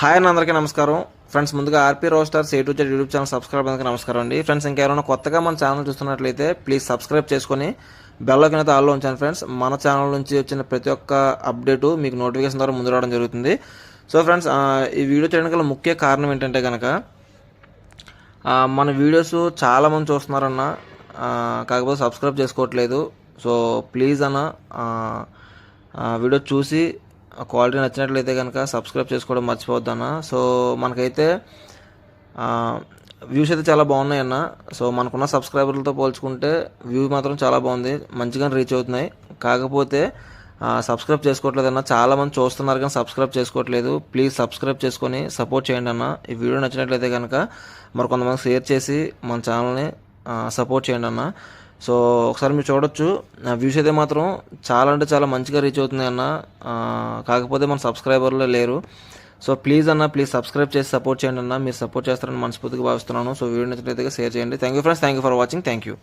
Hi అండి, అందరికీ నమస్కారం ఫ్రెండ్స్. ముందుగా RP roasters A to Z YouTube channel subscribe అందుకు నమస్కారం అండి. ఫ్రెండ్స్, ఇంకెవరైనా కొత్తగా మన ఛానల్ చూస్తున్నట్లయితే ప్లీజ్ సబ్స్క్రైబ్ చేసుకొని బెల్ ఐకాన్ అయితే ఆల్లో ఉంచాను ఫ్రెండ్స్. మన ఛానల్ నుంచి వచ్చిన ప్రతి ఒక్క అప్డేటు మీకు నోటిఫికేషన్ ద్వారా ముందు రావడం జరుగుతుంది. సో ఫ్రెండ్స్, ఈ వీడియో చేయడానికి గల ముఖ్య కారణం ఏంటంటే కనుక మన వీడియోస్ చాలామంది చూస్తున్నారన్న, కాకపోతే సబ్స్క్రైబ్ చేసుకోవట్లేదు. సో ప్లీజ్ అన్న, వీడియో చూసి క్వాలిటీ నచ్చినట్లయితే కనుక సబ్స్క్రైబ్ చేసుకోవడం మర్చిపోవద్దన్న. సో మనకైతే వ్యూస్ అయితే చాలా బాగున్నాయి అన్న. సో మనకున్న సబ్స్క్రైబర్లతో పోల్చుకుంటే వ్యూ మాత్రం చాలా బాగుంది, మంచిగా రీచ్ అవుతున్నాయి. కాకపోతే సబ్స్క్రైబ్ చేసుకోవట్లేదు అన్న. చాలామంది చూస్తున్నారు కానీ సబ్స్క్రైబ్ చేసుకోవట్లేదు. ప్లీజ్ సబ్స్క్రైబ్ చేసుకొని సపోర్ట్ చేయండి అన్న. ఈ వీడియో నచ్చినట్లయితే కనుక మరి కొంతమంది షేర్ చేసి మన ఛానల్ని సపోర్ట్ చేయండి అన్న. సో ఒకసారి మీరు చూడొచ్చు, వ్యూస్ అయితే మాత్రం చాలా అంటే చాలా మంచిగా రీచ్ అవుతుంది అన్న. కాకపోతే మన సబ్స్క్రైబర్లు లేరు. సో ప్లీజ్ అన్న, ప్లీజ్ సబ్స్క్రైబ్ చేసి సపోర్ట్ చేయండి అన్న. మీరు సపోర్ట్ చేస్తారని మనస్ఫూర్తిగా భావిస్తున్నాను. సో వీడియో నచ్చినట్లయితే షేర్ చేయండి. Thank you friends, thank you for watching, thank you.